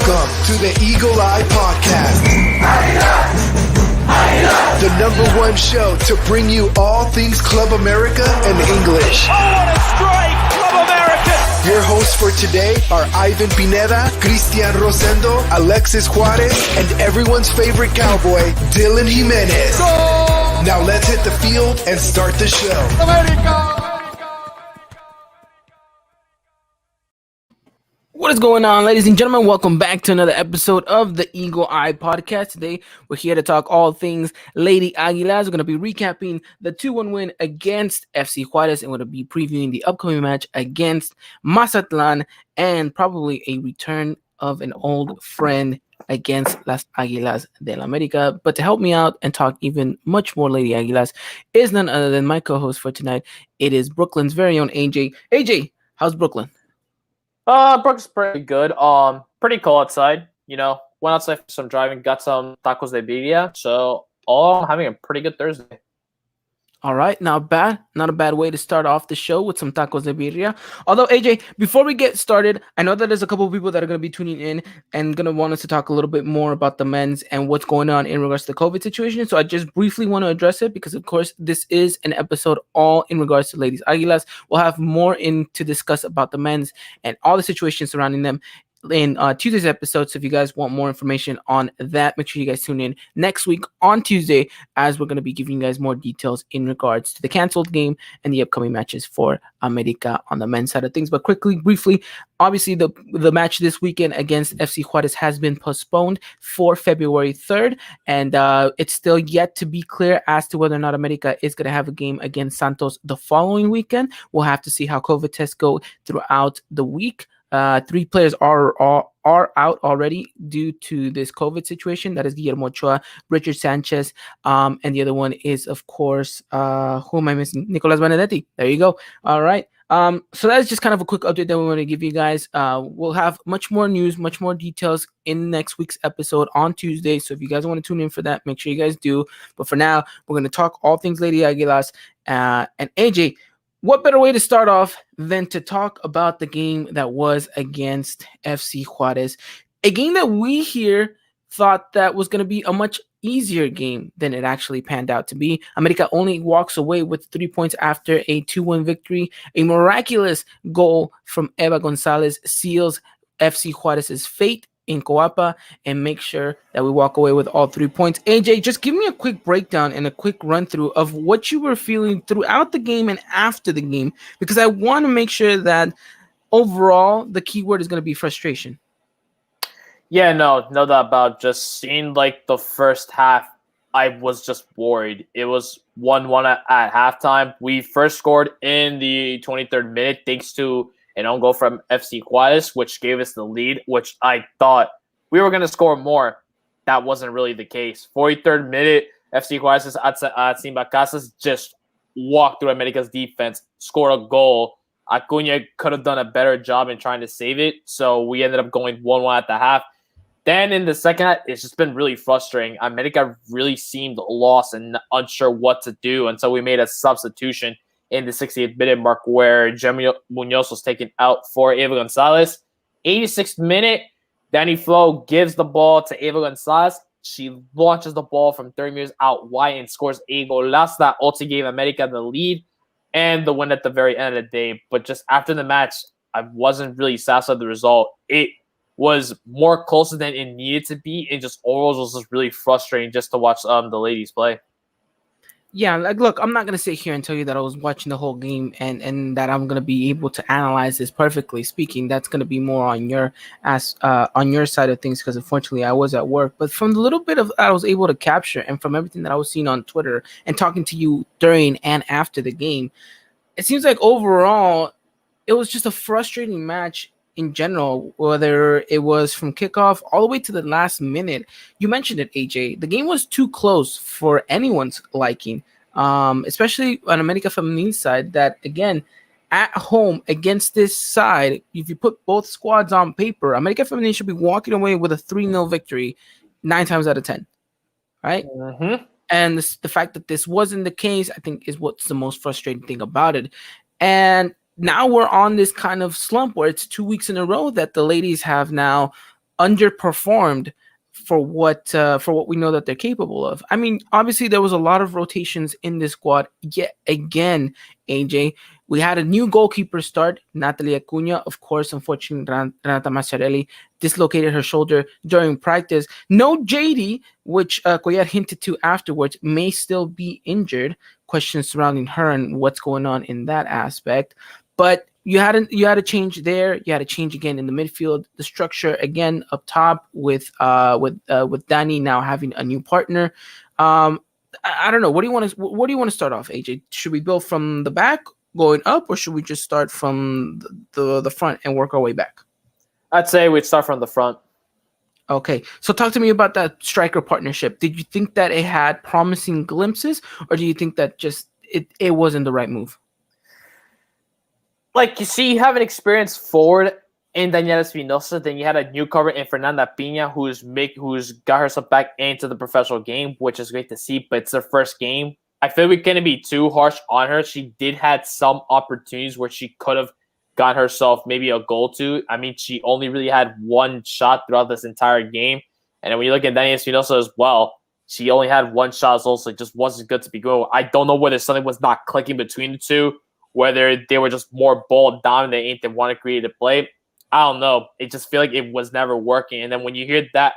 Welcome to the Eagle Eye Podcast. The number one show to bring you all things Club America and English. Oh, what a strike! Club America! Your hosts for today are Ivan Pineda, Cristian Rosendo, Alexis Juarez, and everyone's favorite cowboy, Dylan Jimenez. Go! Now let's hit the field and start the show. America! What is going on, ladies and gentlemen? Welcome back to another episode of the Eagle Eye Podcast. Today, we're here to talk all things Lady Aguilas. We're going to be recapping the 2-1 win against FC Juarez, and we're going to be previewing the upcoming match against Mazatlan, and probably a return of an old friend against Las Aguilas del America. But to help me out and talk even much more Lady Aguilas is none other than my co-host for tonight. It is Brooklyn's very own AJ. AJ, how's Brooklyn? Brooks pretty good. Pretty cold outside. You know, went outside for some driving, got some tacos de birria. So, all having a pretty good Thursday. All right, not bad. Not a bad way to start off the show with some tacos de birria. Although, AJ, before we get started, I know that there's a couple of people that are going to be tuning in and going to want us to talk a little bit more about the men's and what's going on in regards to the COVID situation. So I just briefly want to address it because, of course, this is an episode all in regards to Ladies Aguilas. We'll have more to discuss about the men's and all the situations surrounding them in Tuesday's episode. So if you guys want more information on that, make sure you guys tune in next week on Tuesday, as we're going to be giving you guys more details in regards to the canceled game and the upcoming matches for America on the men's side of things. But briefly, obviously the match this weekend against FC Juarez has been postponed for February 3rd, and it's still yet to be clear as to whether or not America is going to have a game against Santos the following weekend. We'll have to see how COVID tests go throughout the week. 3 players are out already due to this COVID situation. That is Guillermo Ochoa, Richard Sanchez, and the other one is, of course, who am I missing? Nicolas Benedetti. There you go. All right. So that's just kind of a quick update that we want to give you guys. We'll have much more news, much more details in next week's episode on Tuesday. So if you guys want to tune in for that, make sure you guys do. But for now, we're going to talk all things Lady Aguilas. And AJ, what better way to start off than to talk about the game that was against FC Juarez, a game that we here thought that was going to be a much easier game than it actually panned out to be. America only walks away with 3 points after a 2-1 victory. A miraculous goal from Eva Gonzalez seals FC Juarez's fate in Coapa and make sure that we walk away with all 3 points. AJ, just give me a quick breakdown and a quick run through of what you were feeling throughout the game and after the game, because I want to make sure that overall the key word is going to be frustration. Yeah, no doubt about just seeing like the first half. I was just worried. It was 1-1 at halftime. We first scored in the 23rd minute thanks to an own goal from FC Juarez, which gave us the lead, which I thought we were going to score more. That wasn't really the case. 43rd minute, FC Juarez's Atsimba Casas just walked through America's defense, scored a goal. Acuna could have done a better job in trying to save it, so we ended up going 1-1 at the half. Then in the second half, it's just been really frustrating. America really seemed lost and unsure what to do until we made a substitution in the 68th minute mark where Gemio Munoz was taken out for Eva Gonzalez. 86th minute, Danny Flo gives the ball to Eva Gonzalez. She launches the ball from 30 meters out wide and scores a golazo that also gave America the lead and the win at the very end of the day. But just after the match, I wasn't really satisfied with the result. It was more closer than it needed to be, and just overall was just really frustrating just to watch the ladies play. Yeah, like, look, I'm not going to sit here and tell you that I was watching the whole game and that I'm going to be able to analyze this perfectly speaking. That's going to be more on your side of things, because unfortunately I was at work. But from the little bit of I was able to capture, and from everything that I was seeing on Twitter and talking to you during and after the game, it seems like overall it was just a frustrating match in general, whether it was from kickoff all the way to the last minute. You mentioned it, AJ. The game was too close for anyone's liking, especially on America Feminine's side, that, again, at home against this side, if you put both squads on paper, America Feminine should be walking away with a 3-0 victory 9 times out of 10, right? Mm-hmm. And the fact that this wasn't the case, I think, is what's the most frustrating thing about it. And now we're on this kind of slump where it's 2 weeks in a row that the ladies have now underperformed for what we know that they're capable of. I mean, obviously there was a lot of rotations in this squad. Yet again, AJ, we had a new goalkeeper start, Natalie Acuna. Of course, unfortunately, Renata Maciarelli dislocated her shoulder during practice. No JD, which Collier hinted to afterwards, may still be injured. Questions surrounding her and what's going on in that aspect. But you had a change there. You had a change again in the midfield. The structure again up top with Danny now having a new partner. I don't know. What do you want to start off, AJ? Should we build from the back going up, or should we just start from the front and work our way back? I'd say we'd start from the front. Okay, so talk to me about that striker partnership. Did you think that it had promising glimpses, or do you think that just it wasn't the right move? Like, you see, you have an experienced forward in Daniela Espinosa, then you had a newcomer in Fernanda Pina who's got herself back into the professional game, which is great to see, but it's her first game. I feel we couldn't be too harsh on her. She did had some opportunities where she could have got herself maybe a goal to. I mean, she only really had one shot throughout this entire game. And then when you look at Daniela Espinosa as well, she only had one shot as well, so it just wasn't good to be going. I don't know whether something was not clicking between the two, whether they were just more ball dominant and want to create a play. I don't know. It just feel like it was never working. And then when you hear that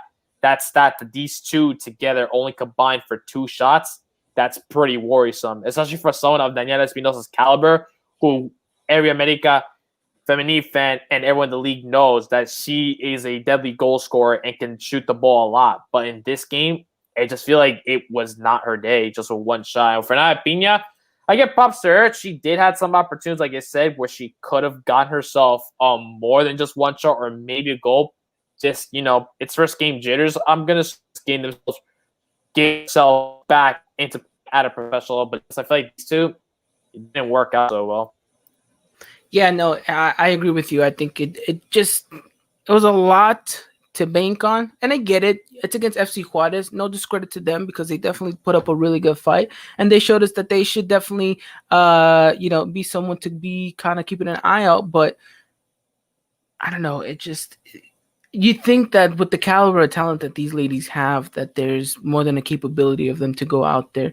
stat that these two together only combined for 2 shots, that's pretty worrisome, especially for someone of Daniela Espinosa's caliber, who every America Feminine fan and everyone in the league knows that she is a deadly goal scorer and can shoot the ball a lot. But in this game, I just feel like it was not her day, just with one shot. And Fernanda Pina, I get props to her. She did have some opportunities, like I said, where she could have got herself more than just one shot or maybe a goal. Just, it's first game jitters. I'm going to get themselves back into at a professional level. But I feel like these two, it didn't work out so well. Yeah, no, I agree with you. I think it was a lot to bank on, and I get it. It's against FC Juarez. No discredit to them because they definitely put up a really good fight, and they showed us that they should definitely, be someone to be kind of keeping an eye out. But I don't know. You think that with the caliber of talent that these ladies have, that there's more than a capability of them to go out there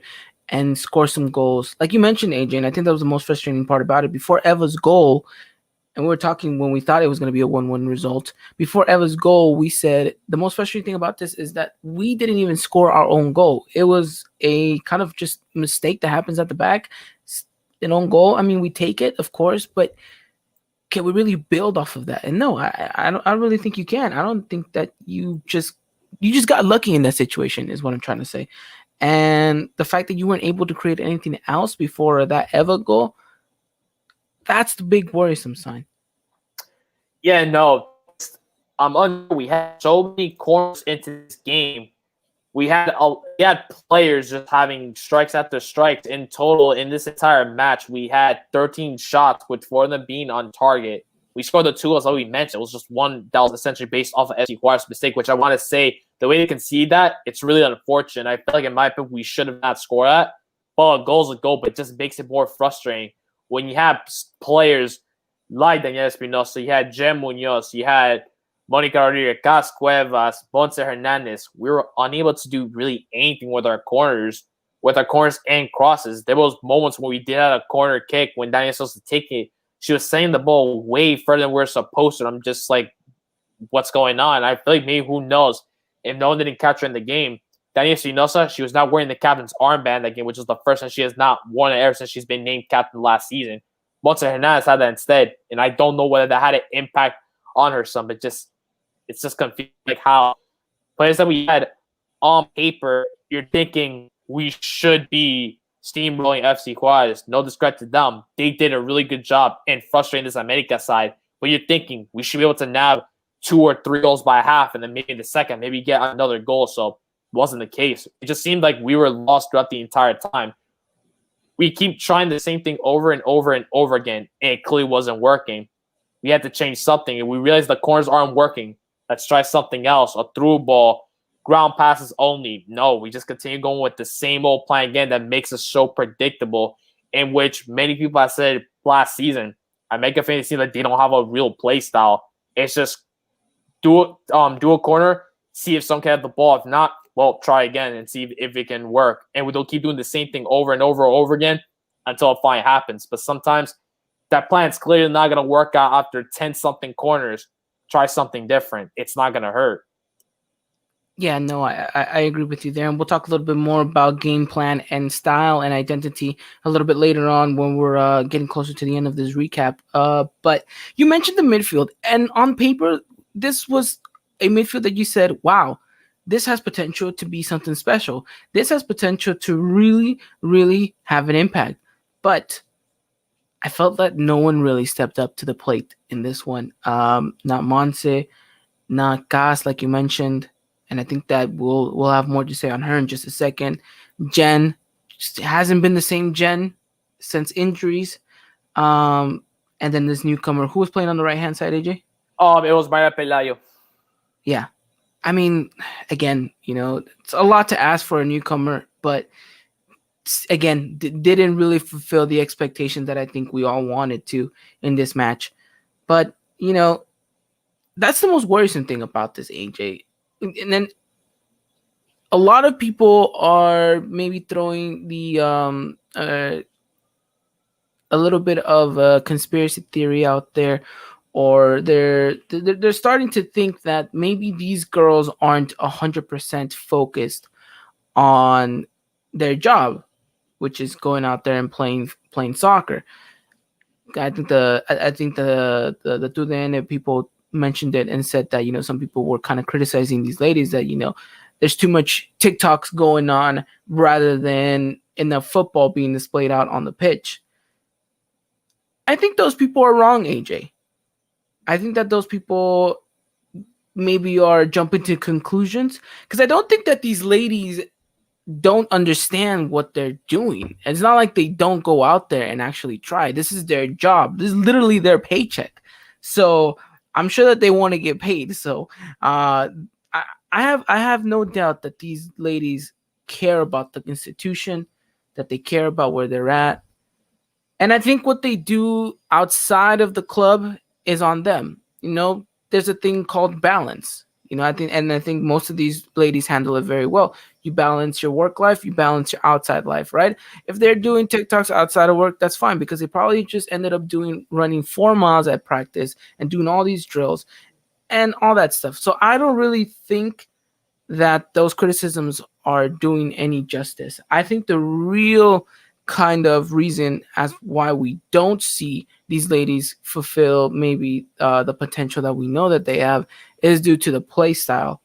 and score some goals. Like you mentioned, AJ, and I think that was the most frustrating part about it. Before Eva's goal, and we were talking when we thought it was going to be a 1-1 result, before Eva's goal, we said the most frustrating thing about this is that we didn't even score our own goal. It was a kind of just mistake that happens at the back. An own goal, I mean, we take it, of course, but can we really build off of that? And no, I don't really think you can. I don't think that you just got lucky in that situation is what I'm trying to say. And the fact that you weren't able to create anything else before that Eva goal, that's the big worrisome sign. Yeah, no. We had so many corners into this game. We had players just having strikes after strikes. In total, in this entire match, we had 13 shots, with 4 of them being on target. We scored the 2 goals that we mentioned. It was just one that was essentially based off of FC Juarez's mistake, which I want to say, the way they concede that, it's really unfortunate. I feel like, in my opinion, we should have not scored that. Well, a goal's a goal, but it just makes it more frustrating when you have players like Daniela Espinosa, you had Jem Munoz, you had Monica Rodriguez, Cas Cuevas, Ponce Hernandez. We were unable to do really anything with our corners and crosses. There was moments when we did have a corner kick when Daniela was supposed to take it. She was sending the ball way further than we were supposed to. I'm just like, what's going on? I feel like maybe, who knows, if no one didn't catch her in the game. Daniela Espinosa, she was not wearing the captain's armband that game, which is the first time she has not worn it ever since she's been named captain last season. Ponce Hernandez had that instead, and I don't know whether that had an impact on her some, but it's just confusing, like how players that we had on paper, you're thinking we should be steamrolling FC Juarez. No discredit to them. They did a really good job in frustrating this America side, but you're thinking we should be able to nab 2 or 3 goals by half, and then maybe in the second, maybe get another goal. So it wasn't the case. It just seemed like we were lost throughout the entire time. We keep trying the same thing over and over and over again, and it clearly wasn't working. We had to change something, and we realized the corners aren't working. Let's try something else. A through ball, ground passes only. No, we just continue going with the same old plan again that makes us so predictable, in which many people have said last season, I make a fan seem like they don't have a real play style. It's just do a corner, see if someone can have the ball. If not, well, try again and see if it can work. And they'll keep doing the same thing over and over and over again until it finally happens. But sometimes that plan's clearly not going to work out after 10-something corners. Try something different. It's not going to hurt. Yeah, no, I agree with you there. And we'll talk a little bit more about game plan and style and identity a little bit later on when we're getting closer to the end of this recap. But you mentioned the midfield. And on paper, this was a midfield that you said, wow, this has potential to be something special. This has potential to really, really have an impact. But I felt that no one really stepped up to the plate in this one. Not Monse, not Gas, like you mentioned. And I think that we'll have more to say on her in just a second. Jen just hasn't been the same Jen since injuries. And then this newcomer, who was playing on the right-hand side, AJ? It was Maya Pelayo. Yeah. I mean, again, it's a lot to ask for a newcomer, but again, didn't really fulfill the expectation that I think we all wanted to in this match. But, that's the most worrisome thing about this, AJ. And then a lot of people are maybe throwing the a little bit of a conspiracy theory out there, or they're starting to think that maybe these girls aren't 100% focused on their job, which is going out there and playing soccer. I think the TUDN people mentioned it and said that some people were kind of criticizing these ladies that there's too much TikToks going on rather than enough football being displayed out on the pitch. I think those people are wrong, AJ. I think that those people maybe are jumping to conclusions, because I don't think that these ladies don't understand what they're doing. It's not like they don't go out there and actually try. This is their job. This is literally their paycheck. So I'm sure that they want to get paid. So I have no doubt that these ladies care about the institution, that they care about where they're at. And I think what they do outside of the club is on them. There's a thing called balance. I think most of these ladies handle it very well. You balance your work life, you balance your outside life, right? If they're doing TikToks outside of work, that's fine, because they probably just ended up running 4 miles at practice and doing all these drills and all that stuff. So I don't really think that those criticisms are doing any justice. I think the real kind of reason as why we don't see these ladies fulfill maybe the potential that we know that they have is due to the play style.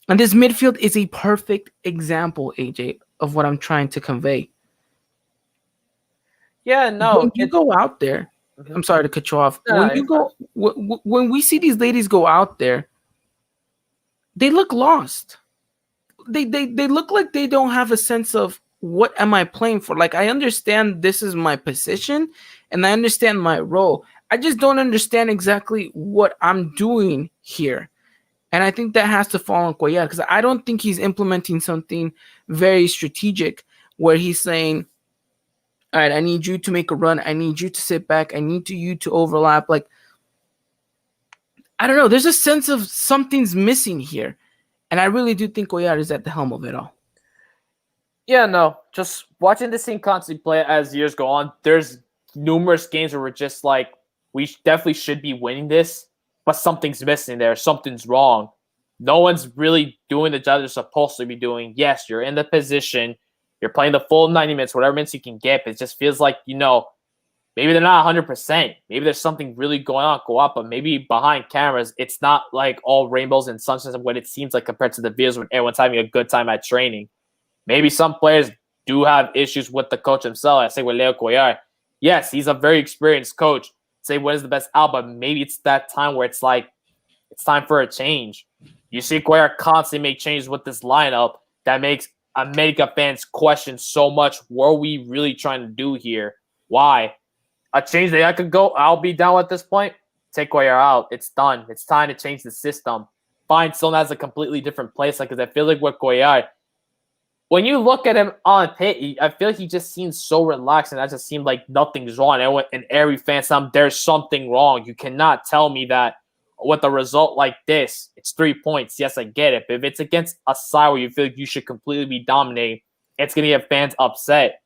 And this midfield is a perfect example, AJ, of what I'm trying to convey. Yeah, no. When you go out there, I'm sorry to cut you off. When we see these ladies go out there, they look lost. They look like they don't have a sense of, what am I playing for? Like, I understand this is my position and I understand my role. I just don't understand exactly what I'm doing here. And I think that has to fall on Cuellar, because I don't think he's implementing something very strategic where he's saying, all right, I need you to make a run. I need you to sit back. I need you to overlap. Like, I don't know. There's a sense of something's missing here. And I really do think Cuellar is at the helm of it all. Yeah, no. Just watching this team constantly play as years go on, there's numerous games where we're just like, we definitely should be winning this, but something's missing there. Something's wrong. No one's really doing the job they're supposed to be doing. Yes, you're in the position. You're playing the full 90 minutes, whatever minutes you can get. But it just feels like, maybe they're not 100%. Maybe there's something really going on, go up, but maybe behind cameras, it's not like all rainbows and sunshine and what it seems like compared to the videos when everyone's having a good time at training. Maybe some players do have issues with the coach himself. I say with Leo Cuellar. Yes, he's a very experienced coach. Say what is the best out, but maybe it's that time where it's like, it's time for a change. You see Cuellar constantly make changes with this lineup that makes America fans question so much, what are we really trying to do here? Why? A change that I could go, I'll be down at this point. Take Cuellar out. It's done. It's time to change the system. Find someone that's a completely different place. Because I feel like with Cuellar, when you look at him on pit, I feel like he just seems so relaxed, and that just seemed like nothing's wrong. And every fan, there's something wrong. You cannot tell me that with a result like this, it's 3 points. Yes, I get it. But if it's against a side where you feel like you should completely be dominating, it's going to get fans upset.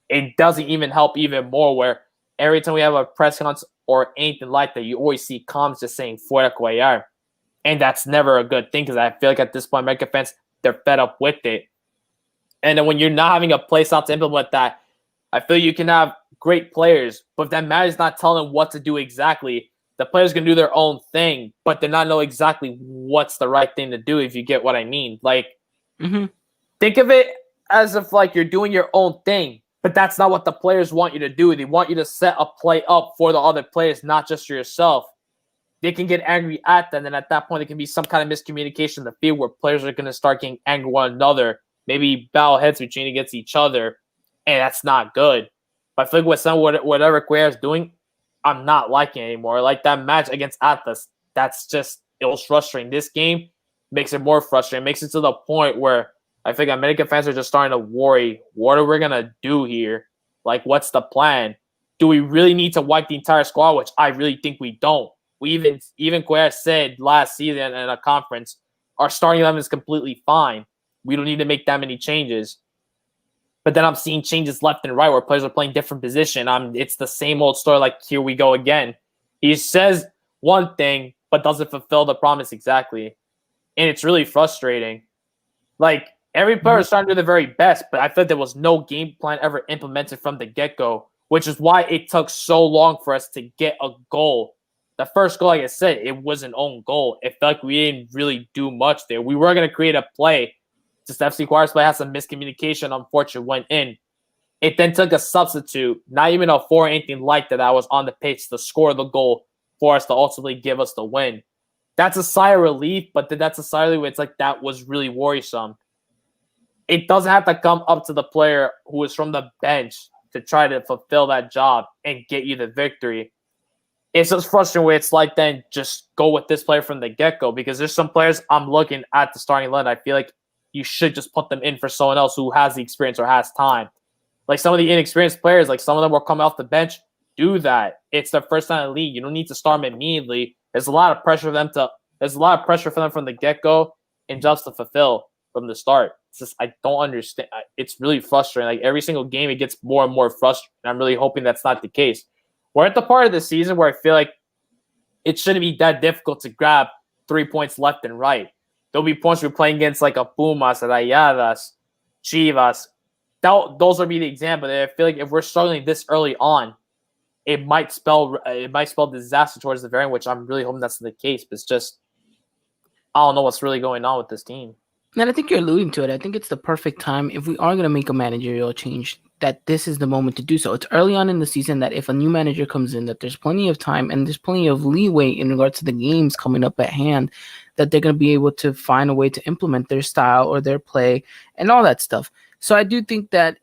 It doesn't even help even more where every time we have a press conference or anything like that, you always see comments just saying fuera Cuellar. And that's never a good thing because I feel like at this point, American fans, they're fed up with it. And then when you're not having a play style to implement that, I feel you can have great players, but if that manager's not telling them what to do exactly, the players can do their own thing, but they're not know exactly what's the right thing to do, if you get what I mean. Like, think of it as if like you're doing your own thing, but that's not what the players want you to do. They want you to set a play up for the other players, not just for yourself. They can get angry at them, and at that point, there can be some kind of miscommunication in the field where players are going to start getting angry at one another, maybe battle heads between against each other, and that's not good. But I feel like whatever Cuellar is doing, I'm not liking anymore. Like that match against Atlas, it was frustrating. This game makes it more frustrating. It makes it to the point where I think American fans are just starting to worry, what are we going to do here? Like, what's the plan? Do we really need to wipe the entire squad? Which I really think we don't. We even Cuellar said last season in a conference, our starting 11 is completely fine. We don't need to make that many changes. But then I'm seeing changes left and right where players are playing different position. It's the same old story, like here we go again. He says one thing, but doesn't fulfill the promise exactly. And it's really frustrating. Like, every player is trying to do the very best, but I feel like there was no game plan ever implemented from the get-go, which is why it took so long for us to get a goal. The first goal, like I said, it was an own goal. It felt like we didn't really do much there. We were going to create a play. Just FC Juarez play had some miscommunication, unfortunately, went in. It then took a substitute, not even a four or anything like that was on the pitch to score the goal for us to ultimately give us the win. That's a sigh of relief, but that's a sigh of relief where it's like that was really worrisome. It doesn't have to come up to the player who is from the bench to try to fulfill that job and get you the victory. It's just frustrating where it's like then just go with this player from the get-go because there's some players I'm looking at the starting line. I feel like you should just put them in for someone else who has the experience or has time. Like some of the inexperienced players, like some of them will come off the bench, do that. It's their first time in the league. You don't need to start them immediately. There's a lot of pressure for them from the get-go and just to fulfill from the start. It's just I don't understand. It's really frustrating. Like every single game, it gets more and more frustrating. I'm really hoping that's not the case. We're at the part of the season where I feel like it shouldn't be that difficult to grab 3 points left and right. There'll be points we're playing against like a Pumas, Rayadas, Chivas. Those will be the example. I feel like if we're struggling this early on, it might spell disaster towards the very end, which I'm really hoping that's the case. But it's just I don't know what's really going on with this team. And I think you're alluding to it. I think it's the perfect time if we are going to make a managerial change that this is the moment to do so. It's early on in the season that if a new manager comes in, that there's plenty of time and there's plenty of leeway in regards to the games coming up at hand, that they're going to be able to find a way to implement their style or their play and all that stuff. So I do think that,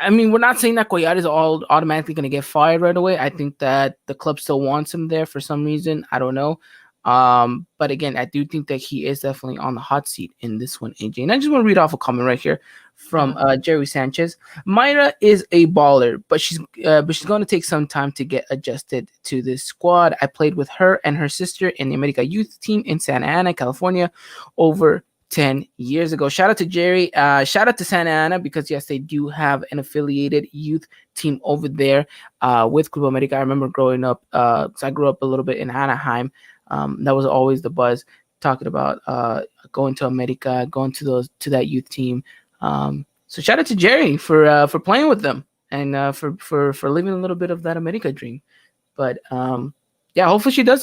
I mean, we're not saying that Cuellar is all automatically going to get fired right away. I think that the club still wants him there for some reason. I don't know. But again, I do think that he is definitely on the hot seat in this one, AJ. And I just want to read off a comment right here from Jerry Sanchez. Mayra is a baller, but she's going to take some time to get adjusted to this squad. I played with her and her sister in the America youth team in Santa Ana, California, over 10 years ago. Shout out to Jerry. Shout out to Santa Ana because yes, they do have an affiliated youth team over there with Club America. I remember growing up, so I grew up a little bit in Anaheim. That was always the buzz, talking about going to America, going to that youth team. So shout out to Jerry for playing with them and for living a little bit of that America dream. But yeah, hopefully she does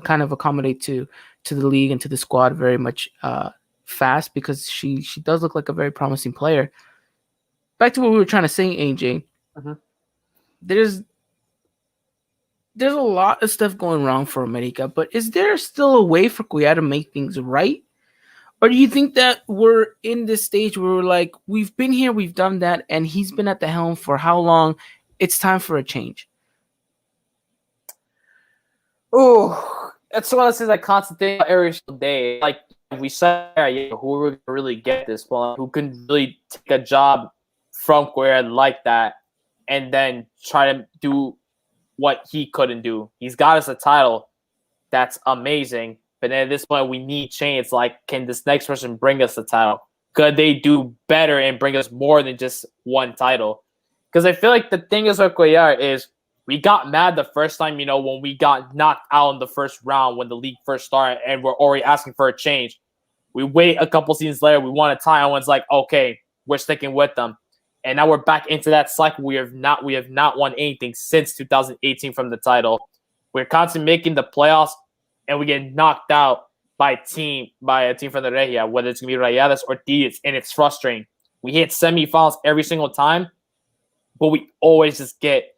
kind of accommodate to the league and to the squad very much fast because she does look like a very promising player. Back to what we were trying to say, AJ. There's a lot of stuff going wrong for America, but is there still a way for Cuellar to make things right? Or do you think that we're in this stage where we're like, we've been here, we've done that, and he's been at the helm for how long? It's time for a change. Oh, it's one of those things I constant think about every single day. Like we said, who are we going to really get this one? Who can really take a job from Cuellar like that and then try to do what he couldn't do? He's got us a title that's amazing. But then at this point, we need change. Like, can this next person bring us the title? Could they do better and bring us more than just one title? Because I feel like the thing is with Cuellar is we got mad the first time, when we got knocked out in the first round when the league first started and we're already asking for a change. We wait a couple seasons later, we want a tie, and one's like, okay, we're sticking with them. And now we're back into that cycle. We have not won anything since 2018 from the title. We're constantly making the playoffs, and we get knocked out by a team from the Regia, whether it's going to be Rayadas or Tigres, and it's frustrating. We hit semifinals every single time, but we always just get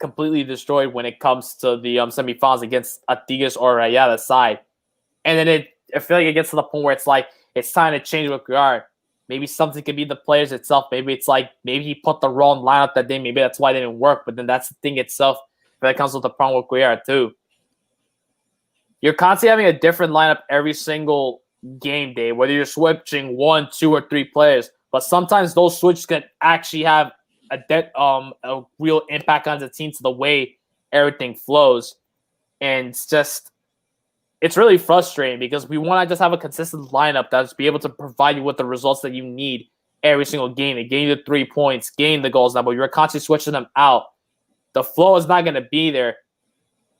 completely destroyed when it comes to the semifinals against a Tigres or Rayadas side. And then I feel like it gets to the point where it's like, it's time to change what we are. Maybe something could be the players itself. Maybe it's like, maybe he put the wrong lineup that day. Maybe that's why it didn't work. But then that's the thing itself that comes with the problem with Cuellar too. You're constantly having a different lineup every single game day, whether you're switching 1, 2, or 3 players. But sometimes those switches can actually have a real impact on the team to the way everything flows. And it's really frustrating because we want to just have a consistent lineup that's be able to provide you with the results that you need every single game. And gain the 3 points, gain the goals now, but you're constantly switching them out. The flow is not going to be there.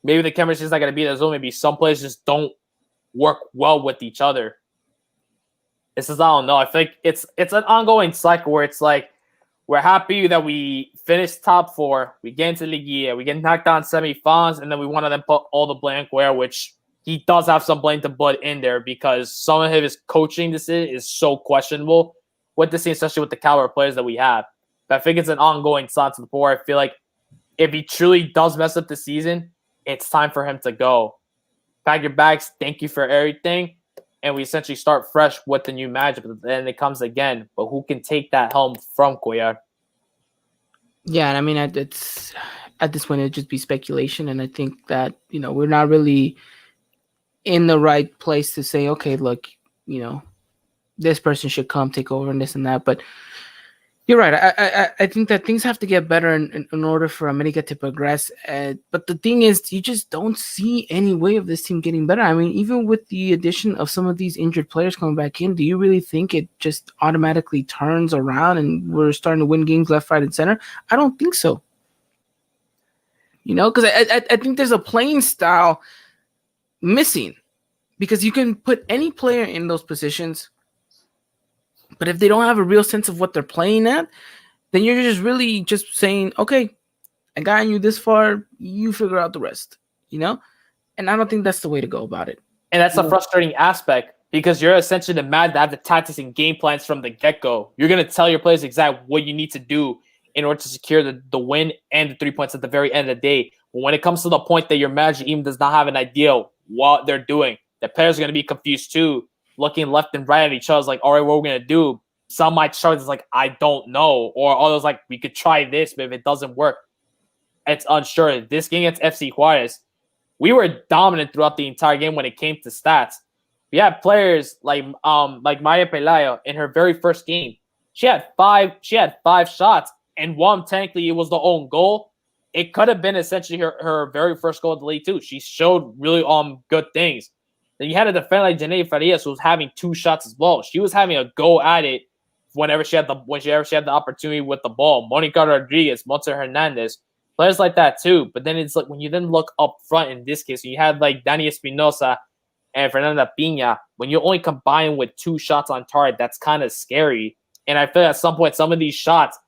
Maybe the chemistry is not going to be there. So maybe some players just don't work well with each other. I don't know. I think it's an ongoing cycle where it's like we're happy that we finished top 4, we get into Liguilla, we get knocked down semifinals, and then we want to then put all the blame on which he does have some blame to put in there because some of his coaching decision is so questionable with this team, especially with the caliber of players that we have. But I think it's an ongoing side to the board. I feel like if he truly does mess up the season, it's time for him to go. Pack your bags. Thank you for everything. And we essentially start fresh with the new manager. But then it comes again. But who can take that helm from Cuellar? Yeah, and I mean, at this point, it'd just be speculation. And I think that, we're not really in the right place to say, okay, look, this person should come take over and this and that. But you're right. I think that things have to get better in order for America to progress. But the thing is, you just don't see any way of this team getting better. I mean, even with the addition of some of these injured players coming back in, do you really think it just automatically turns around and we're starting to win games left, right, and center? I don't think so. Because I think there's a playing style missing because you can put any player in those positions, but if they don't have a real sense of what they're playing at, then you're just really just saying, okay, I got you this far, you figure out the rest, And I don't think that's the way to go about it. And that's a frustrating aspect because you're essentially the man that have the tactics and game plans from the get-go. You're going to tell your players exactly what you need to do in order to secure the win and the 3 points at the very end of the day. But when it comes to the point that your manager even does not have an idea what they're doing, the players are going to be confused too, looking left and right at each other, like, all right, what are we going to do? Some might shout, it's like, I don't know. Or others like, we could try this, but if it doesn't work, it's unsure. This game against FC Juarez, we were dominant throughout the entire game when it came to stats. We had players like Maya Pelayo in her very first game. She had five shots, and one technically it was the own goal. It could have been essentially her very first goal of the league too. She showed really good things. Then you had a defender like Janae Farias who was having 2 shots as well. She was having a go at it whenever she had the opportunity with the ball. Monica Rodriguez, Montse Hernandez, players like that too. But then it's like when you then look up front in this case, you had like Dani Espinosa and Fernanda Pina. When you only combine with 2 shots on target, that's kind of scary. And I feel at some point, some of these shots,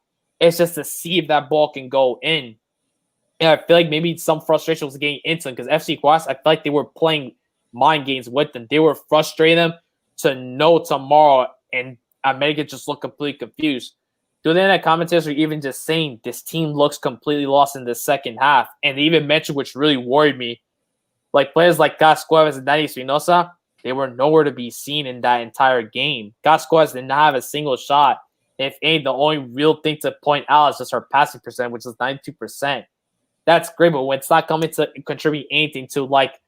it's just to see if that ball can go in. And I feel like maybe some frustration was getting into them because FC Juarez, I feel like they were playing mind games with them. They were frustrating them to know tomorrow, and America just looked completely confused. The internet commentators are even just saying this team looks completely lost in the second half. And they even mentioned, which really worried me, like players like Gas Cuevas and Dani Espinosa, they were nowhere to be seen in that entire game. Gas Cuevas did not have a single shot. If any, the only real thing to point out is just her passing percent, which is 92%. That's great, but when it's not coming to contribute anything to like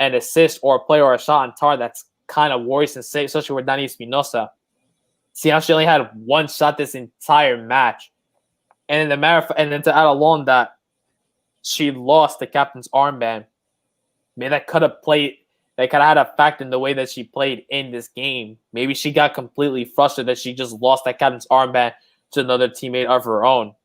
an assist or a play or a shot on target, that's kind of worrisome, especially with Dani Espinosa. See how she only had 1 shot this entire match. And then to add along that she lost the captain's armband. maybe that could have played. That could have had a fact in the way that she played in this game. Maybe she got completely frustrated that she just lost that captain's armband to another teammate of her own.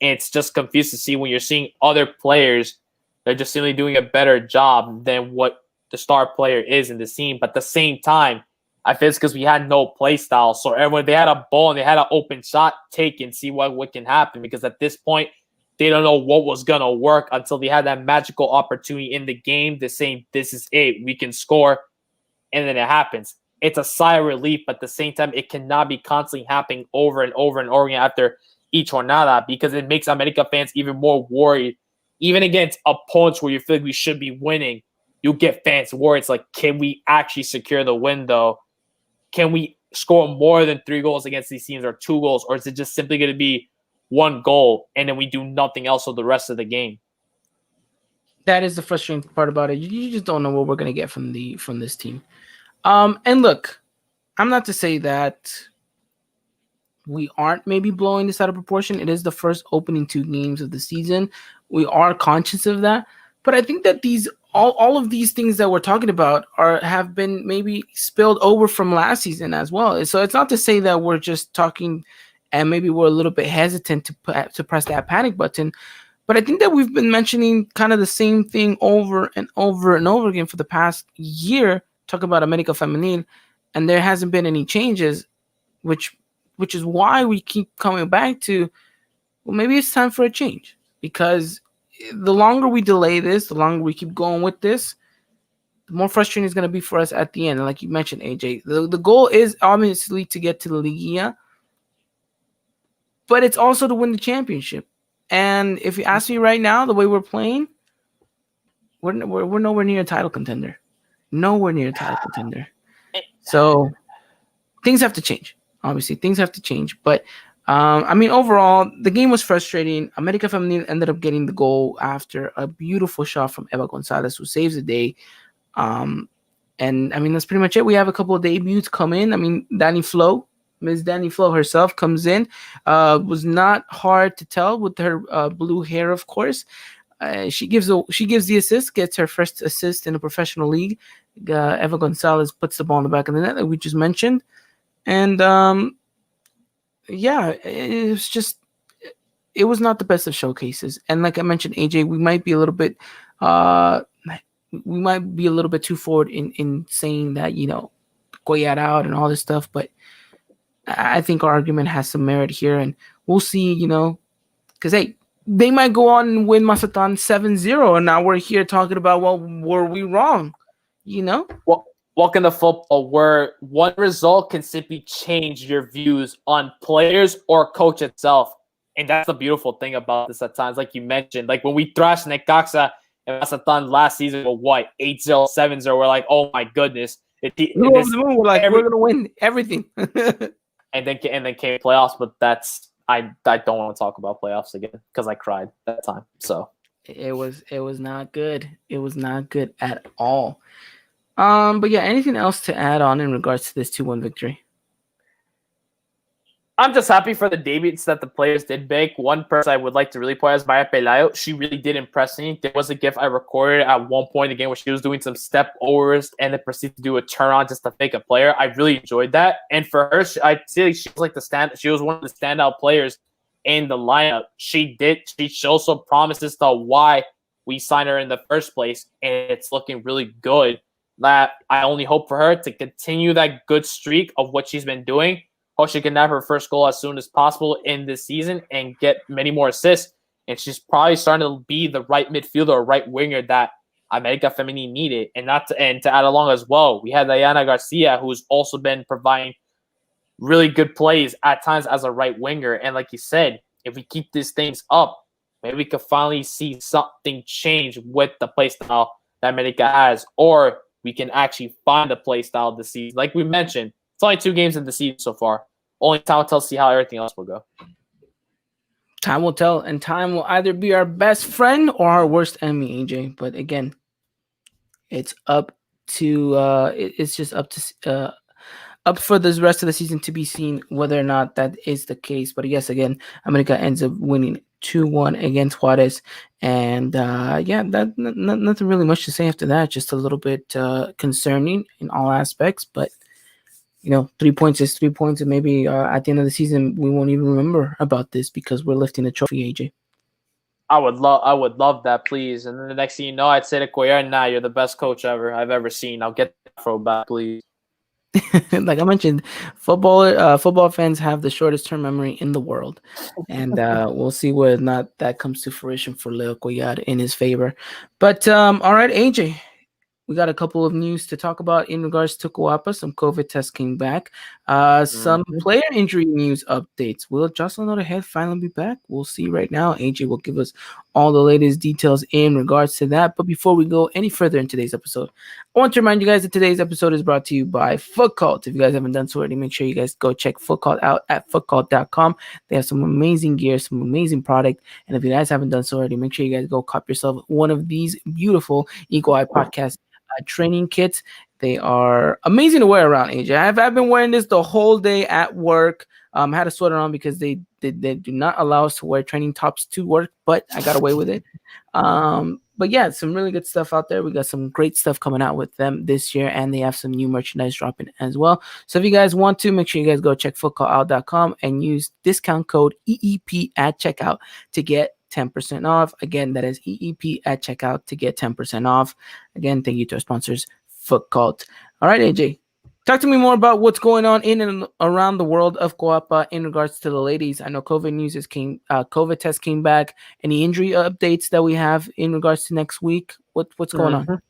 And it's just confused to see when you're seeing other players, they're just simply doing a better job than what the star player is in the team. But at the same time, I feel it's because we had no play style. So everyone, they had a ball and they had an open shot, take and see what can happen. Because at this point, they don't know what was going to work until they had that magical opportunity in the game to say, this is it, we can score, and then it happens. It's a sigh of relief, but at the same time, it cannot be constantly happening over and over and over again after each jornada because it makes America fans even more worried. Even against opponents where you feel like we should be winning, you get fans worried. It's like, can we actually secure the win, though? Can we score more than 3 goals against these teams or 2 goals, or is it just simply going to be 1 goal and then we do nothing else for the rest of the game? That is the frustrating part about it. You just don't know what we're going to get from this team. And look, I'm not to say that we aren't maybe blowing this out of proportion. It is the first opening 2 games of the season. We are conscious of that. But I think that all of these things that we're talking about have been maybe spilled over from last season as well. So it's not to say that we're just talking and maybe we're a little bit hesitant to press that panic button. But I think that we've been mentioning kind of the same thing over and over and over again for the past year, talking about America Femenil, and there hasn't been any changes, which is why we keep coming back to, well, maybe it's time for a change. Because the longer we delay this, the longer we keep going with this, the more frustrating it's going to be for us at the end. And like you mentioned, AJ, the goal is obviously to get to the Liguilla, but it's also to win the championship. And if you ask me right now, the way we're playing, we're nowhere near a title contender. Nowhere near a title contender. So things have to change. Obviously, things have to change. But, overall, the game was frustrating. America Femenil ended up getting the goal after a beautiful shot from Eva Gonzalez, who saves the day. That's pretty much it. We have a couple of debuts come in. Ms. Danny Flo herself comes in. Was not hard to tell with her blue hair, of course. She gives the assist, gets her first assist in a professional league. Eva Gonzalez puts the ball in the back of the net, like we just mentioned. And it was not the best of showcases. And like I mentioned, AJ, we might be a little bit too forward in saying that, Goyat out and all this stuff, but I think our argument has some merit here, and we'll see, because, hey, they might go on and win Mazatlan 7-0, and now we're here talking about, well, were we wrong? Well, welcome to football, where one result can simply change your views on players or coach itself. And that's the beautiful thing about this at times, like you mentioned. Like when we thrashed Necaxa and Mazatlan last season, 8-0, 7-0, we're like, oh my goodness. We're going to win everything. And then came playoffs, but I don't want to talk about playoffs again because I cried that time. So it was not good. It was not good at all. But yeah, anything else to add on in regards to this 2-1 victory? I'm just happy for the debuts that the players did make. One person I would like to really point out is Maya Pelayo. She really did impress me. There was a GIF I recorded at one point in the game where she was doing some step overs and then proceeded to do a turn on just to fake a player. I really enjoyed that. And for her, I feel like she was one of the standout players in the lineup. She showed some promises to why we signed her in the first place, and it's looking really good. That I only hope for her to continue that good streak of what she's been doing. Hope she can have her first goal as soon as possible in this season and get many more assists. And she's probably starting to be the right midfielder or right winger that America Femenil needed. And to add along as well, we had Diana Garcia, who's also been providing really good plays at times as a right winger. And like you said, if we keep these things up, maybe we could finally see something change with the play style that America has, or we can actually find a play style this season. Like we mentioned, it's only 2 games in the season so far. Only time will tell, see how everything else will go. Time will tell, and time will either be our best friend or our worst enemy, AJ. But again, it's up to it's just up to up for the rest of the season to be seen whether or not that is the case. But yes, again, America ends up winning 2-1 against Juarez. And nothing really much to say after that. Just a little bit concerning in all aspects. But, 3 points is 3 points. And maybe at the end of the season, we won't even remember about this because we're lifting a trophy, AJ. I would love that, please. And then the next thing you know, I'd say to Cuellar, nah, you're the best coach I've ever seen. I'll get that afro back, please. Like I mentioned, football fans have the shortest term memory in the world, and we'll see whether or not that comes to fruition for Leo Cuellar in his favor. But all right, AJ, we got a couple of news to talk about in regards to Coapa. Some COVID tests came back. Some Mhm. player injury news updates. Will Jocelyn Odehead finally be back? We'll see right now. AJ will give us all the latest details in regards to that. But before we go any further in today's episode, I want to remind you guys that today's episode is brought to you by Foot Cult. If you guys haven't done so already, make sure you guys go check Foot Cult out at footcult.com. They have some amazing gear, some amazing product. And if you guys haven't done so already, make sure you guys go cop yourself one of these beautiful Eagle Eye Podcast training kits. They are amazing to wear around, AJ. I've been wearing this the whole day at work. I had a sweater on because they do not allow us to wear training tops to work, but I got away with it. But yeah, some really good stuff out there. We got some great stuff coming out with them this year, and they have some new merchandise dropping as well. So if you guys want to, make sure you guys go check footcallout.com and use discount code EEP at checkout to get 10% off. Again, that is EEP at checkout to get 10% off. Again, thank you to our sponsors, Foot Cult. All right, AJ, talk to me more about what's going on in and around the world of Coapa in regards to the ladies. I know COVID test came back. Any injury updates that we have in regards to next week? What's going on?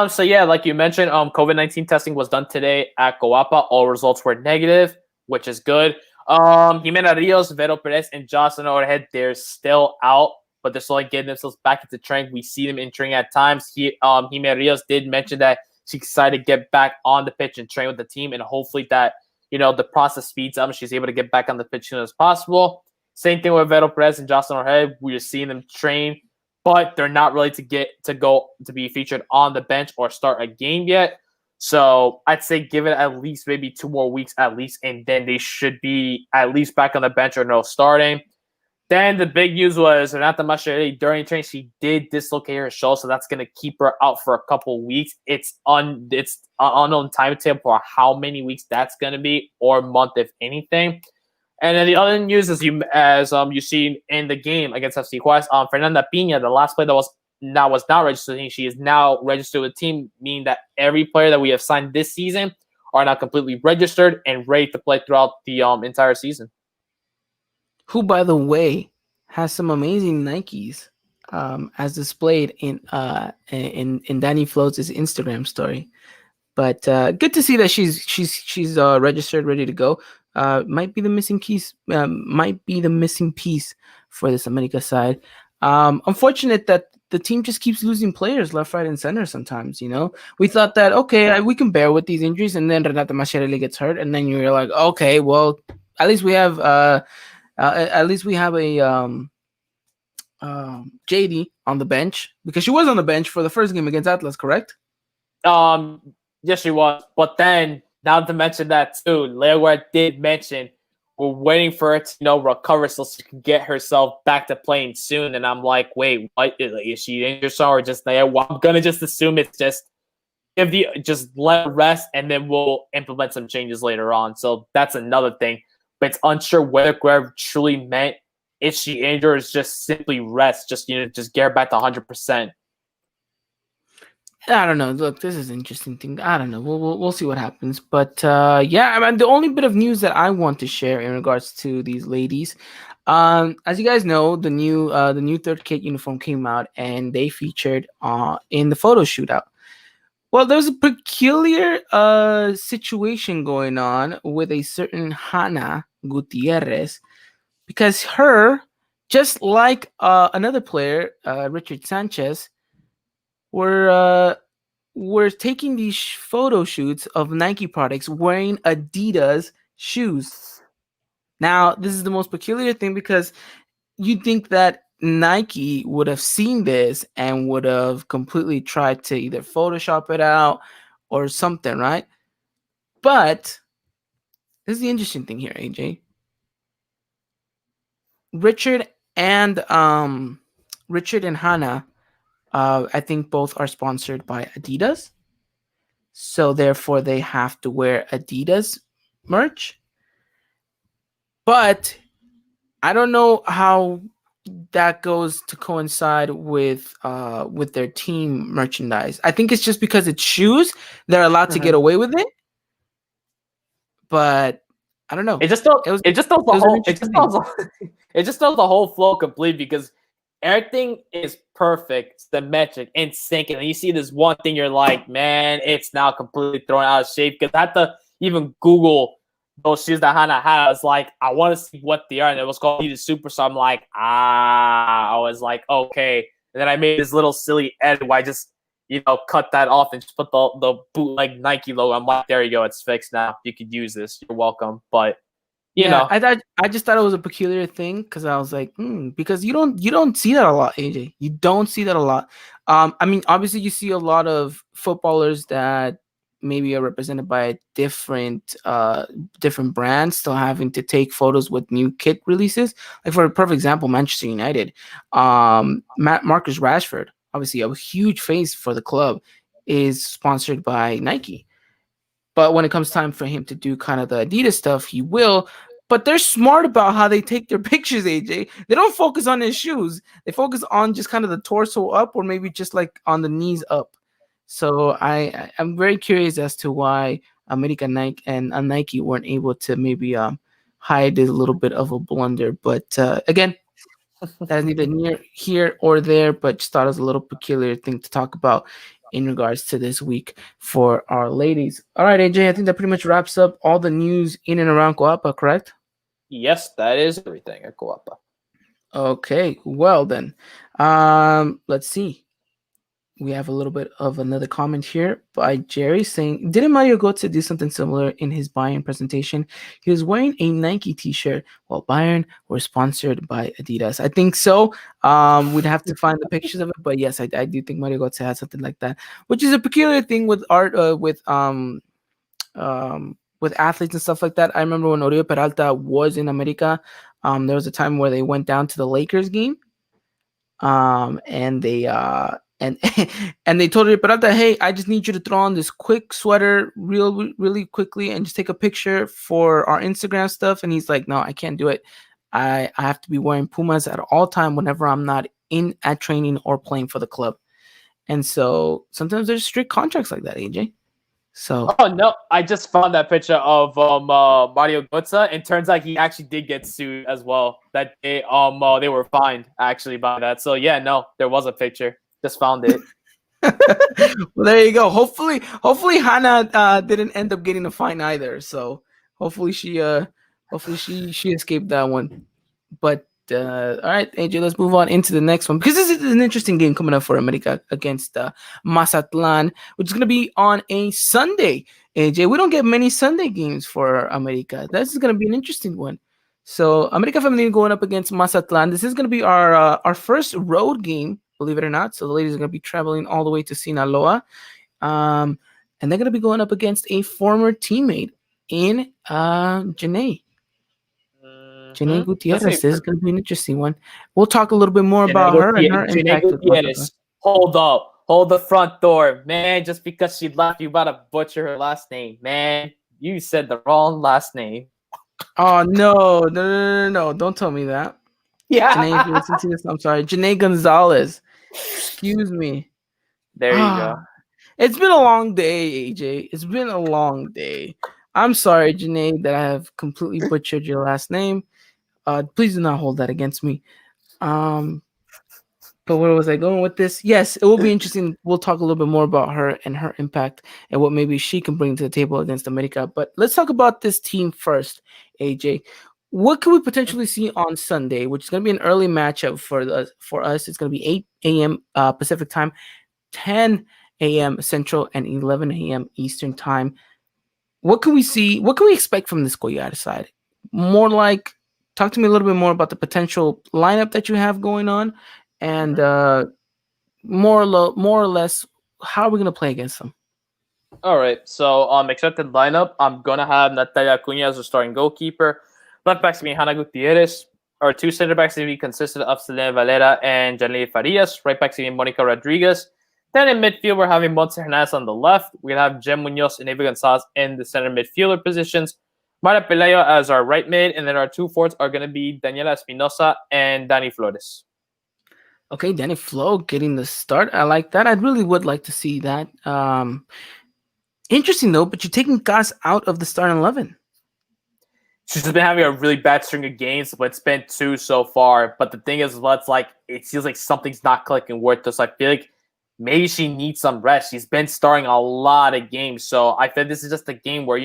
So yeah, like you mentioned, COVID-19 testing was done today at Coapa. All results were negative, which is good. Jimena Rios, Vero Perez, and Jocelyn Overhead, they're still out, but they're slowly getting themselves back into training. We see them in training at times. Jimena Rios did mention that she's excited to get back on the pitch and train with the team, and hopefully that, the process speeds up and she's able to get back on the pitch as soon as possible. Same thing with Vero Perez and Jocelyn Overhead. We're seeing them train, but they're not ready to be featured on the bench or start a game yet. So I'd say give it at least maybe 2 more weeks at least, and then they should be at least back on the bench or no starting. Then the big news was Renata Mascherelli during training, she did dislocate her shoulder, so that's going to keep her out for a couple weeks. It's an unknown timetable for how many weeks that's going to be, or month if anything. And then the other news is you see in the game against FC Juarez, Fernanda Pina, the last player that was not registered, she is now registered with the team, meaning that every player that we have signed this season are now completely registered and ready to play throughout the entire season. Who, by the way, has some amazing Nikes, as displayed in Danny Floats' Instagram story. But good to see that she's registered, ready to go. Might be the missing piece. Might be the missing piece for this America side. Unfortunate that the team just keeps losing players left, right, and center. Sometimes, we thought that okay, we can bear with these injuries, and then Renata Mascherelli gets hurt, and then you're like, okay, well, at least we have a JD on the bench, because she was on the bench for the first game against Atlas, correct? Yes, she was. But then, now to mention that too, Leguer did mention we're waiting for her to recover so she can get herself back to playing soon. And I'm like, wait, what? Is she injured or just there? Well, I'm gonna just assume it's just let her rest, and then we'll implement some changes later on. So that's another thing. But it's unsure whether Guerrero truly meant is she injured or is just simply rest, just get her back to 100%. I don't know. Look, this is an interesting thing. I don't know. We'll see what happens. But yeah, I mean, the only bit of news that I want to share in regards to these ladies, as you guys know, the new third kit uniform came out, and they featured in the photo shootout. Well, there's a peculiar situation going on with a certain Hannah Gutierrez, because her, just like another player, Richard Sanchez, we're taking these photo shoots of Nike products wearing Adidas shoes. Now, this is the most peculiar thing, because you'd think that Nike would have seen this and would have completely tried to either Photoshop it out or something, right? But this is the interesting thing here, AJ. Richard and Richard and Hannah, I think both are sponsored by Adidas. So therefore they have to wear Adidas merch. But I don't know how that goes to coincide with their team merchandise. I think it's just because it's shoes, they're allowed to get away with it. But I don't know. It just tells It the whole it just tells the whole flow complete because everything is perfect, symmetric, and syncing. And you see this one thing, you're like, man, it's now completely thrown out of shape. Because I had to even Google those shoes that Hannah had. I was like, I want to see what they are, and it was called Adidas Super. So I'm like, I was like, okay. And then I made this little silly edit where I just cut that off and just put the bootleg Nike logo. I'm like, there you go, it's fixed now. You could use this. You're welcome. But I just thought it was a peculiar thing because I was like, because you don't see that a lot, AJ. You don't see that a lot. I mean, obviously you see a lot of footballers that maybe are represented by different brands still having to take photos with new kit releases. Like for a perfect example, Manchester United, Marcus Rashford, obviously a huge face for the club, is sponsored by Nike. But when it comes time for him to do kind of the Adidas stuff, he will. But they're smart about how they take their pictures, AJ. They don't focus on his shoes. They focus on just kind of the torso up or maybe just like on the knees up. So I'm very curious as to why America Nike and Nike weren't able to maybe hide a little bit of a blunder. But again, that's neither near here or there, but just thought it was a little peculiar thing to talk about in regards to this week for our ladies. All right, AJ, I think that pretty much wraps up all the news in and around Coapa, correct? Yes, that is everything at Coapa. Okay, well then, let's see. We have a little bit of another comment here by Jerry saying, didn't Mario Götze do something similar in his Bayern presentation? He was wearing a Nike t-shirt while Bayern were sponsored by Adidas. I think so. We'd have to find the pictures of it, but yes, I do think Mario Götze had something like that, which is a peculiar thing with art, with athletes and stuff like that. I remember when Oriol Peralta was in America, there was a time where they went down to the Lakers game, and they and and they told Peralta, hey, I just need you to throw on this quick sweater really quickly and just take a picture for our Instagram stuff. And he's like, no, I can't do it. I have to be wearing Pumas at all time whenever I'm not at training or playing for the club. And so sometimes there's strict contracts like that, AJ. So no, I just found that picture of Mario Götze, and turns out he actually did get sued as well. That they were fined actually by that. So yeah, no, there was a picture. Just found it. Well, there you go. Hopefully Hannah didn't end up getting a fine either. So hopefully she escaped that one. But all right, AJ, let's move on into the next one because this is an interesting game coming up for America against Mazatlan, which is going to be on a Sunday. AJ, we don't get many Sunday games for America. This is going to be an interesting one. So America Femenil going up against Mazatlan. This is going to be our first road game, believe it or not. So the ladies are going to be traveling all the way to Sinaloa, and they're going to be going up against a former teammate in Janae. Janae Gutierrez. This is going to be an interesting one. We'll talk a little bit more about her and her impact. Gutierrez. Hold the front door, man. Just because she left, you about to butcher her last name, man. You said the wrong last name. Oh no! Don't tell me that. Yeah, Janae, if you listen to this, I'm sorry. Janae Gonzalez. Excuse me. There you go. It's been a long day, AJ. It's been a long day. I'm sorry, Janae, that I have completely butchered your last name. Please do not hold that against me. But where was I going with this? Yes, it will be interesting. We'll talk a little bit more about her and her impact and what maybe she can bring to the table against America. But let's talk about this team first, AJ. What could we potentially see on Sunday, which is going to be an early matchup for us? It's going to be 8 a.m. Pacific time, 10 a.m. Central, and 11 a.m. Eastern time. What can we see? What can we expect from this Collar side? Talk to me a little bit more about the potential lineup that you have going on, and more or less, how are we going to play against them? All right. So, expected lineup, I'm gonna have Natalia Cunha as the starting goalkeeper. Left back's gonna be Hannah Gutierrez. Our two center backs are going to be consistent of Selena Valera and Janely Farias. Right backs are going to be Monica Rodriguez. Then in midfield, we're having Montse Hernandez on the left. We're going to have Jem Munoz and Eva Gonzalez in the center midfielder positions. Mara Pelayo as our right mid. And then our two forwards are going to be Daniela Espinosa and Dani Flores. Okay, Danny Flo getting the start. I like that. I really would like to see that. Interesting, though, but you're taking Gas out of the starting 11. She's just been having a really bad string of games, but it's been 2 so far. But the thing is, it feels like something's not clicking with us. I feel like maybe she needs some rest. She's been starting a lot of games. So I feel this is just a game where,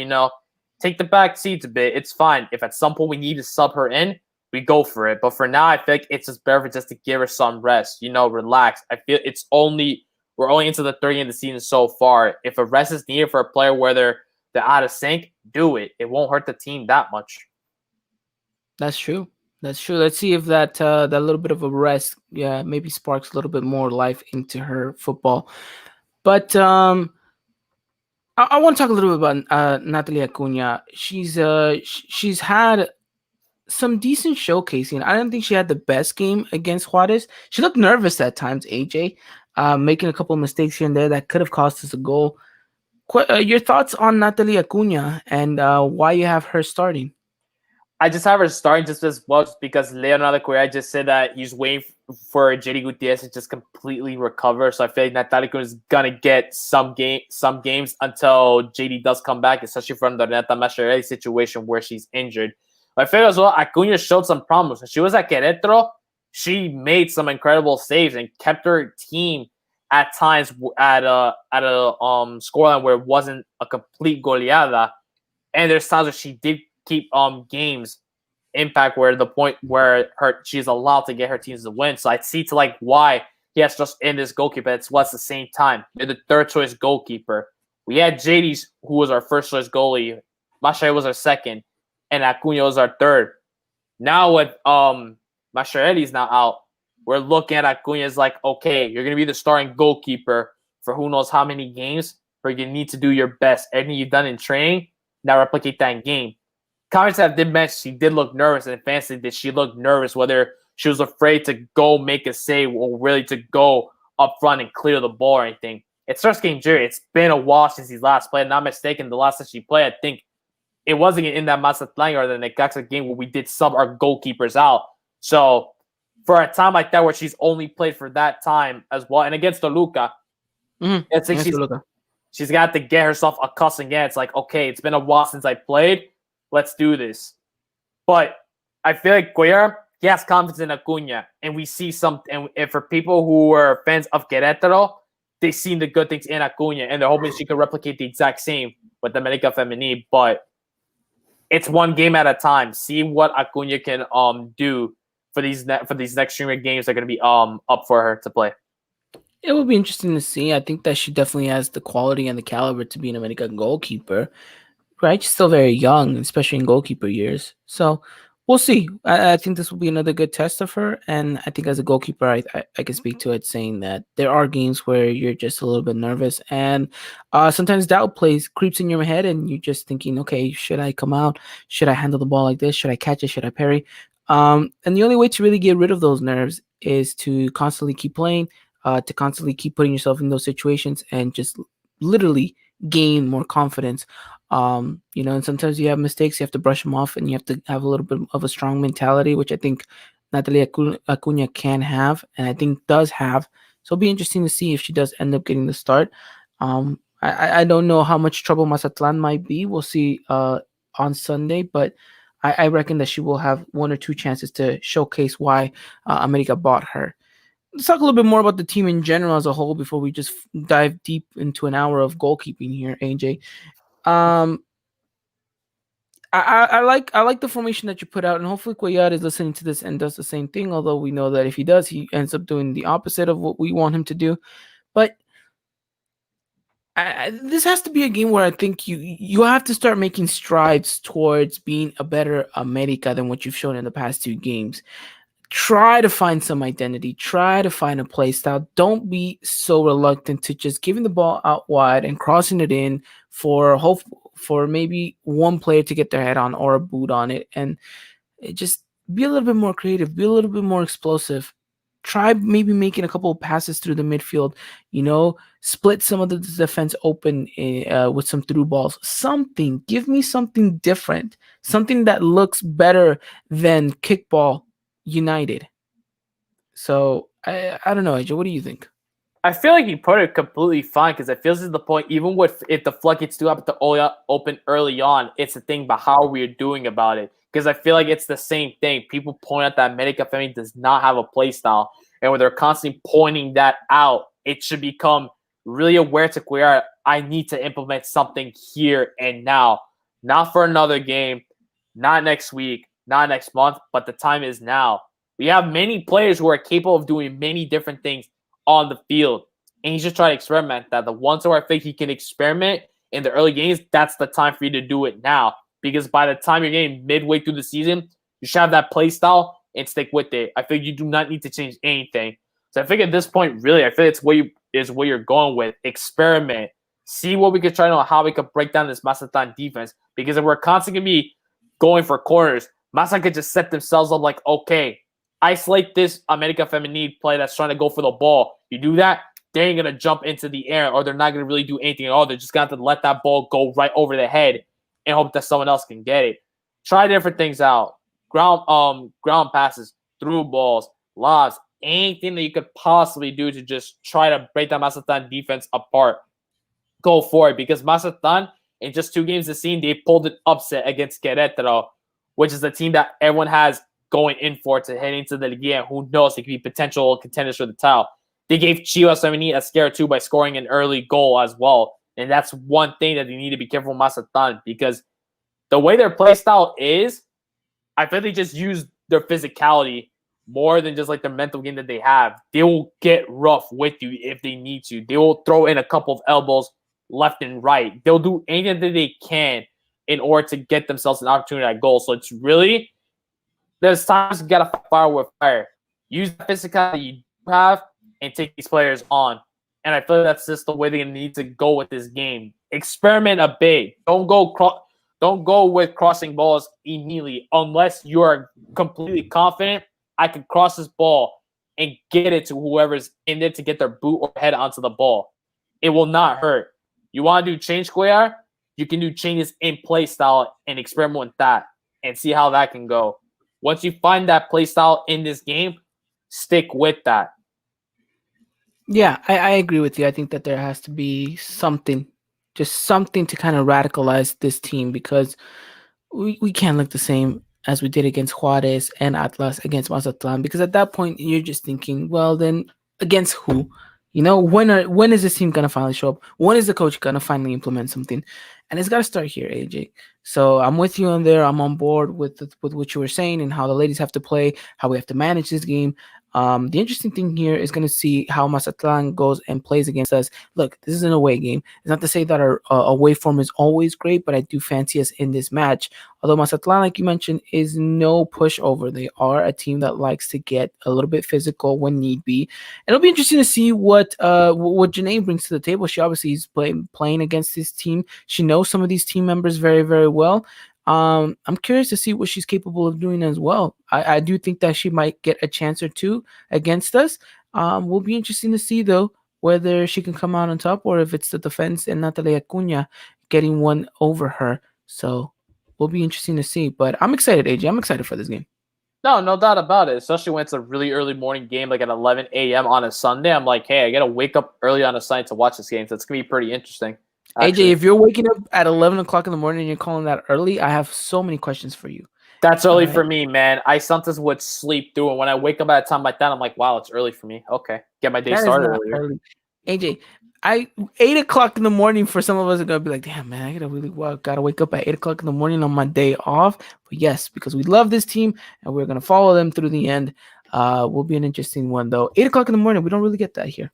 take the back seats a bit. It's fine. If at some point we need to sub her in, we go for it. But for now, I feel like it's just better just to give her some rest, relax. I feel we're only into the 30th of the season so far. If a rest is needed for a player where they're out of sync, do it. It won't hurt the team that much. That's true. Let's see if that little bit of a rest, maybe sparks a little bit more life into her football. But I want to talk a little bit about Natalia Acuna. She's had some decent showcasing. I don't think she had the best game against Juarez. She looked nervous at times, AJ, making a couple of mistakes here and there that could have cost us a goal. Your thoughts on Natalia Acuna and why you have her starting? I just have her starting just as well because Leonardo Correa just said that he's waiting for JD Gutierrez to just completely recover. So I feel like Natalia Acuna is going to get some games until JD does come back, especially from the Renata Mascherelli situation where she's injured. I feel as well Acuna showed some problems. When she was at Querétaro, she made some incredible saves and kept her team at times at a scoreline where it wasn't a complete goleada. And there's times where she did keep games impact where the point where she's allowed to get her teams to win. So I'd see why he has just in this goalkeeper. It's the same time. You're the third choice goalkeeper. We had JD's, who was our first choice goalie. Mascherelli was our second, and Acuna was our third. Now with Mascherelli's now out, we're looking at Acuna as okay, you're gonna be the starting goalkeeper for who knows how many games, but you need to do your best. Everything you've done in training, now replicate that in game. Comments that did mention she did look nervous, and fancy did she look nervous, whether she was afraid to go make a save or really to go up front and clear the ball or anything. It starts getting Jerry. It's been a while since he's last played. Not mistaken, the last time she played, I think it wasn't in that Mazatlan or the Necaxa game where we did sub our goalkeepers out. So for a time like that where she's only played for that time as well, and against Toluca, it's like she's got to get herself accustomed again. It's okay, it's been a while since I played. Let's do this. But I feel like Cuellar, he has confidence in Acuna, and we see and for people who are fans of Querétaro, they've seen the good things in Acuna, and they're hoping she can replicate the exact same with the America Femenil. But it's one game at a time. See what Acuna can do for these next string of games that are going to be up for her to play. It will be interesting to see. I think that she definitely has the quality and the caliber to be an American goalkeeper. Right, she's still very young, especially in goalkeeper years. So we'll see. I think this will be another good test of her, and I think as a goalkeeper, I can speak to it, saying that there are games where you're just a little bit nervous, and sometimes doubt creeps in your head, and you're just thinking, okay, should I come out? Should I handle the ball like this? Should I catch it? Should I parry? And the only way to really get rid of those nerves is to constantly keep playing, to constantly keep putting yourself in those situations, and just literally gain more confidence. And sometimes you have mistakes, you have to brush them off, and you have to have a little bit of a strong mentality, which I think Natalia Acuna can have, and I think does have. So it'll be interesting to see if she does end up getting the start. I don't know how much trouble Mazatlan might be. We'll see on Sunday, but I reckon that she will have one or two chances to showcase why America bought her. Let's talk a little bit more about the team in general as a whole before we just dive deep into an hour of goalkeeping here, AJ. I like the formation that you put out, and hopefully Cuellar is listening to this and does the same thing. Although we know that if he does, he ends up doing the opposite of what we want him to do. But this has to be a game where I think you have to start making strides towards being a better America than what you've shown in the past 2 games. Try to find some identity. Try to find a play style. Don't be so reluctant to just giving the ball out wide and crossing it in for maybe one player to get their head on or a boot on it. And just be a little bit more creative, be a little bit more explosive. Try maybe making a couple of passes through the midfield, split some of the defense open with some through balls. Something. Give me something different. Something that looks better than kickball United. So I don't know, AJ. What do you think? I feel like he put it completely fine because it feels this is the point. Even with if the floodgates do happen to open early on, it's the thing about how we're doing about it. Because I feel like it's the same thing. People point out that America Femi does not have a play style, and when they're constantly pointing that out, it should become really aware to where I need to implement something here and now, not for another game, not next week, not next month, but the time is now. We have many players who are capable of doing many different things on the field, and he's just trying to experiment that. The ones who I think he can experiment in the early games, that's the time for you to do it now. Because by the time you're getting midway through the season, you should have that play style and stick with it. I think you do not need to change anything. So I think at this point, really, I feel it's where you're going with experiment. See what we could try to know how we could break down this Mazatlan defense. Because if we're constantly going to be going for corners, Mazatlan could just set themselves up like, okay, isolate this America Feminine play that's trying to go for the ball. You do that, they ain't going to jump into the air, or they're not going to really do anything at all. They're just going to have to let that ball go right over the head and hope that someone else can get it. Try different things out. Ground passes, through balls, lobs, anything that you could possibly do to just try to break that Mazatlan defense apart. Go for it, because Mazatlan, in just 2 games this season, they pulled an upset against Querétaro, which is the team that everyone has going in for to head into the Liga. Who knows? They could be potential contenders for the title. They gave Chivas Femenil a scare too by scoring an early goal as well. And that's one thing that they need to be careful with Mazatlan, because the way their play style is, I feel they just use their physicality more than just like the mental game that they have. They will get rough with you if they need to. They will throw in a couple of elbows left and right. They'll do anything that they can in order to get themselves an opportunity at goal. So it's really, there's times you got to fire with fire. Use the physicality you have and take these players on. And I feel like that's just the way they need to go with this game. Experiment a bit. Don't go with crossing balls immediately unless you are completely confident I can cross this ball and get it to whoever's in there to get their boot or head onto the ball. It will not hurt. You want to do change square? You can do changes in play style and experiment with that and see how that can go. Once you find that play style in this game, stick with that. Yeah, I agree with you. I think that there has to be something, just something to kind of radicalize this team, because we can't look the same as we did against Juarez and Atlas against Mazatlan, because at that point you're just thinking, well, then against who? When is this team gonna finally show up? When is the coach gonna finally implement something? And it's gotta start here, AJ. So I'm with you on there. I'm on board with what you were saying and how the ladies have to play, how we have to manage this game. The interesting thing here is going to see how Mazatlan goes and plays against us. Look, this is an away game. It's not to say that our away form is always great, but I do fancy us in this match. Although Mazatlan, like you mentioned, is no pushover. They are a team that likes to get a little bit physical when need be. And it'll be interesting to see what Janae brings to the table. She obviously is playing against this team. She knows some of these team members very, very well. I'm curious to see what she's capable of doing as well. I do think that she might get a chance or two against us. Will be interesting to see, though, whether she can come out on top or if it's the defense and Natalia Cunha getting one over her. So will be interesting to see. But I'm excited, AJ. I'm excited for this game. No doubt about it. Especially when it's a really early morning game, like at 11 a.m. on a Sunday. I'm like, hey, I got to wake up early on a Sunday to watch this game. So it's going to be pretty interesting. Actually. AJ, if you're waking up at 11 o'clock in the morning and you're calling that early, I have so many questions for you. That's early for me, man. I sometimes would sleep through, and when I wake up at a time like that, I'm like, wow, it's early for me. Okay, get my day started earlier. AJ, 8 o'clock in the morning for some of us are gonna be like, damn, man, I gotta wake up at 8 o'clock in the morning on my day off. But yes, because we love this team and we're gonna follow them through the end. Will be an interesting one though. 8 o'clock in the morning, we don't really get that here.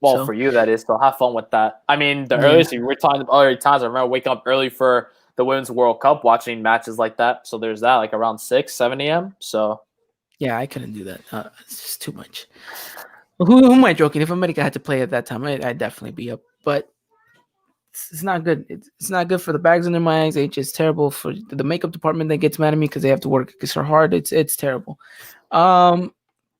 Well, for you, that is. So have fun with that. I mean, the earliest we were talking about other times, I remember waking up early for the Women's World Cup, watching matches like that. So there's that, like around 6, 7 a.m. So yeah, I couldn't do that. It's just too much. Who am I joking? If America had to play at that time, I'd definitely be up. But it's not good. It's not good for the bags under my eyes. It's terrible for the makeup department that gets mad at me because they have to work extra hard. It's terrible. Um,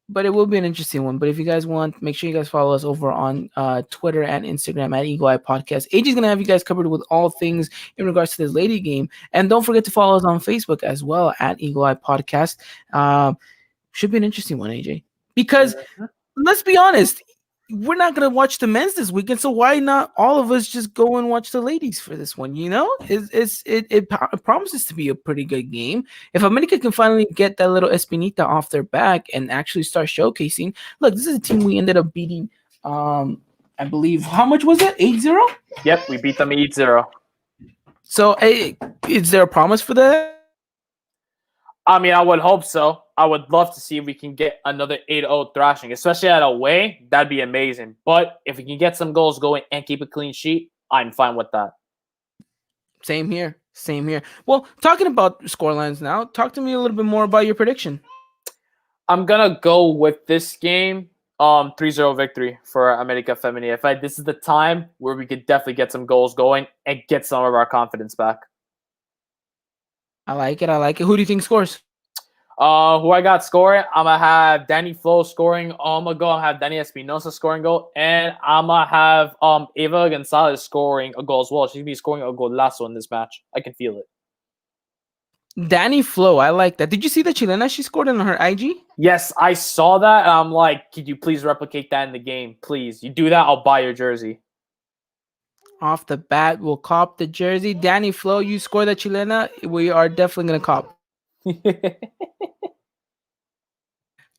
but it will be an interesting one. But if you guys want, make sure you guys follow us over on Twitter and Instagram at Eagle Eye Podcast. AJ's gonna have you guys covered with all things in regards to this lady game, and don't forget to follow us on Facebook as well at Eagle Eye Podcast. Should be an interesting one, AJ, because let's be honest, we're not gonna watch the men's this weekend, so why not all of us just go and watch the ladies for this one? You know, it promises to be a pretty good game. If America can finally get that little espinita off their back and actually start showcasing, look, this is a team we ended up beating. I believe how much was it? 8-0? Yep, we beat them 8-0. So, is there a promise for that? I mean, I would hope so. I would love to see if we can get another 8-0 thrashing, especially at away. That'd be amazing. But if we can get some goals going and keep a clean sheet, I'm fine with that. Same here. Same here. Well, talking about scorelines now, talk to me a little bit more about your prediction. I'm gonna go with this game, 3-0 victory for America Femenina. This is the time where we could definitely get some goals going and get some of our confidence back. I like it. Who do you think scores? Who I got scoring? I'm gonna have Danny Flo scoring. I'm gonna have Danny Espinosa scoring goal, and I'm gonna have Eva Gonzalez scoring a goal as well. She's gonna be scoring a golazo in this match. I can feel it. Danny Flo, I like that. Did you see the Chilena she scored on her IG? Yes, I saw that. And I'm like, could you please replicate that in the game, please? You do that, I'll buy your jersey. Off the bat, we'll cop the jersey. Danny Flo, you score the Chilena. We are definitely gonna cop.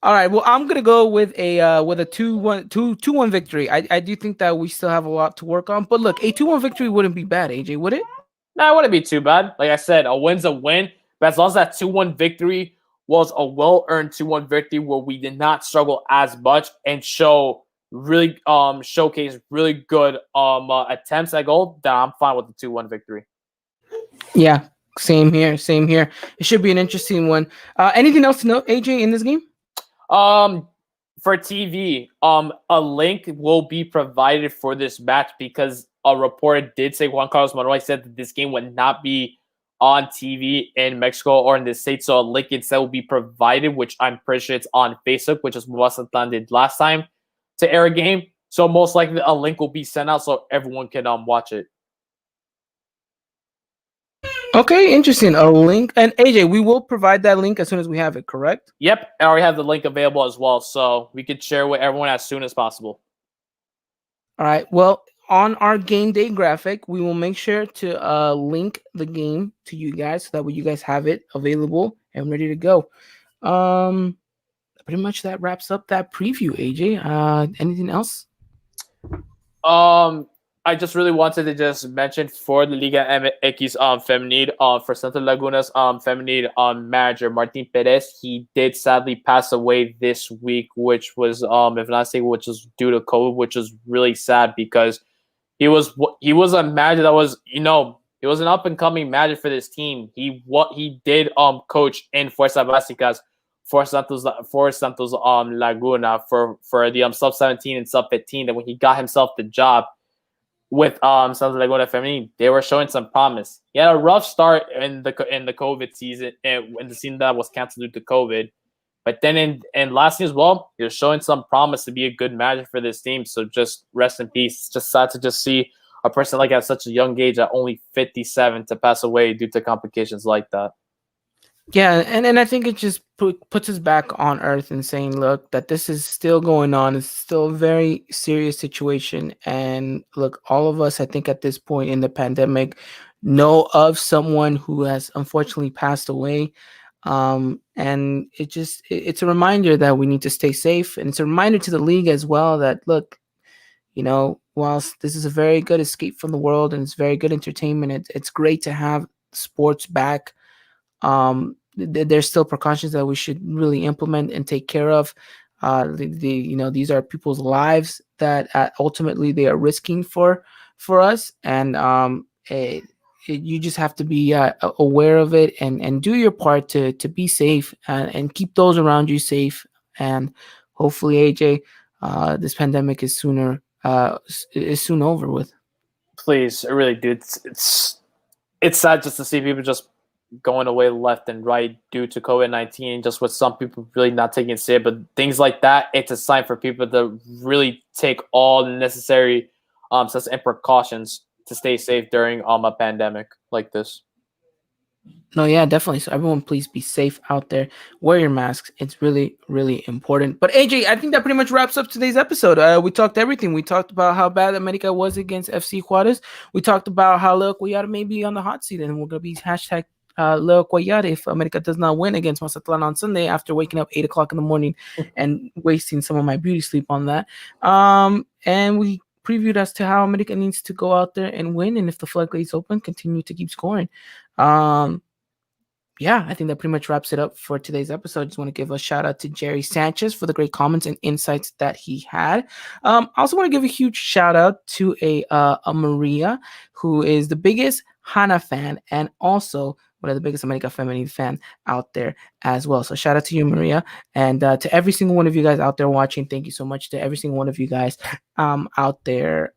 All right. Well, I'm gonna go with a 2-1 victory. I do think that we still have a lot to work on. But look, a 2-1 victory wouldn't be bad, AJ, would it? No, it wouldn't be too bad. Like I said, a win's a win. But as long as that 2-1 victory was a well-earned 2-1 victory where we did not struggle as much and showcase really good attempts at goal, then I'm fine with the 2-1 victory. Yeah, same here. It should be an interesting one. Anything else to note, AJ, in this game? For TV, a link will be provided for this match because a reporter did say Juan Carlos Monroy said that this game would not be on TV in Mexico or in the States, so a link instead will be provided, which I'm pretty sure it's on Facebook, which is what Mazatlan did last time to air a game. So most likely a link will be sent out so everyone can watch it. Okay, interesting. A link. And AJ, we will provide that link as soon as we have it, correct? Yep, I already have the link available as well, so we could share with everyone as soon as possible. All right. Well, on our game day graphic, we will make sure to link the game to you guys so that way you guys have it available and ready to go. Pretty much that wraps up that preview, AJ. Anything else? I just really wanted to just mention for the Liga MX Femenil, for Santa Laguna's Femenil manager Martin Perez, he did sadly pass away this week, which was if not saying which was due to COVID, which was really sad because he was a manager that was, he was an up and coming manager for this team. He did coach in Fuerza Básicas for Santos Laguna for the sub 17 and sub 15. That when he got himself the job with Santos Laguna Femenil, they were showing some promise. He had a rough start in the COVID season, in the season that was canceled due to COVID. But then in last season as well, he was showing some promise to be a good manager for this team. So just rest in peace. It's just sad to just see a person like at such a young age, at only 57, to pass away due to complications like that. Yeah, and I think it just puts us back on earth and saying, look, that this is still going on. It's still a very serious situation. And look, all of us, I think at this point in the pandemic, know of someone who has unfortunately passed away. And it's a reminder that we need to stay safe. And it's a reminder to the league as well that, look, whilst this is a very good escape from the world and it's very good entertainment, it's great to have sports back. There's still precautions that we should really implement and take care of. These are people's lives that ultimately they are risking for us, and you just have to be aware of it and do your part to be safe and keep those around you safe. And hopefully, AJ, this pandemic is soon over with. Please, I really do. It's sad just to see people just going away left and right due to COVID-19, just with some people really not taking it serious. But things like that, it's a sign for people to really take all the necessary steps and precautions to stay safe during a pandemic like this. No, yeah, definitely. So everyone, please be safe out there. Wear your masks. It's really, really important. But AJ, I think that pretty much wraps up today's episode. We talked everything. We talked about how bad America was against FC Juarez. We talked about how Leo Cuellar may be on the hot seat, and we're going to be hashtag Leo Cuellar if America does not win against Mazatlan on Sunday after waking up 8 o'clock in the morning and wasting some of my beauty sleep on that. And we previewed as to how America needs to go out there and win, and if the floodgates open, continue to keep scoring. Yeah, I think that pretty much wraps it up for today's episode. Just want to give a shout out to Jerry Sanchez for the great comments and insights that he had. I also want to give a huge shout out to a Maria, who is the biggest Hana fan and also one of the biggest America Feminine fan out there as well. So shout out to you, Maria, and to every single one of you guys out there watching. Thank you so much to every single one of you guys out there,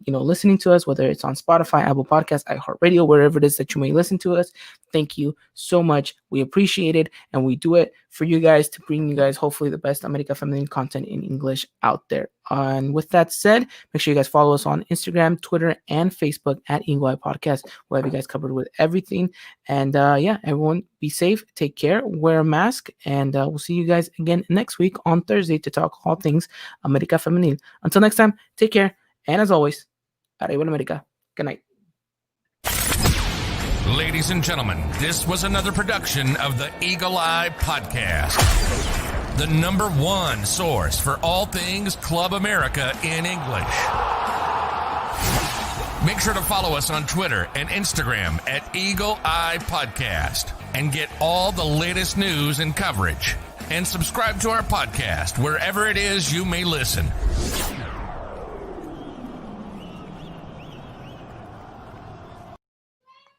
listening to us, whether it's on Spotify, Apple Podcasts, iHeartRadio, wherever it is that you may listen to us. Thank you so much. We appreciate it, and we do it for you guys to bring you guys hopefully the best America Feminine content in English out there. And with that said, make sure you guys follow us on Instagram, Twitter, and Facebook at Eagle Eye Podcast. We'll have you guys covered with everything. And everyone be safe, take care, wear a mask, and we'll see you guys again next week on Thursday to talk all things America Femenil. Until next time, take care, and as always, Arriba America. Good night. Ladies and gentlemen, this was another production of the Eagle Eye Podcast, the #1 source for all things Club America in English. Make sure to follow us on Twitter and Instagram at Eagle Eye Podcast and get all the latest news and coverage. And subscribe to our podcast wherever it is you may listen.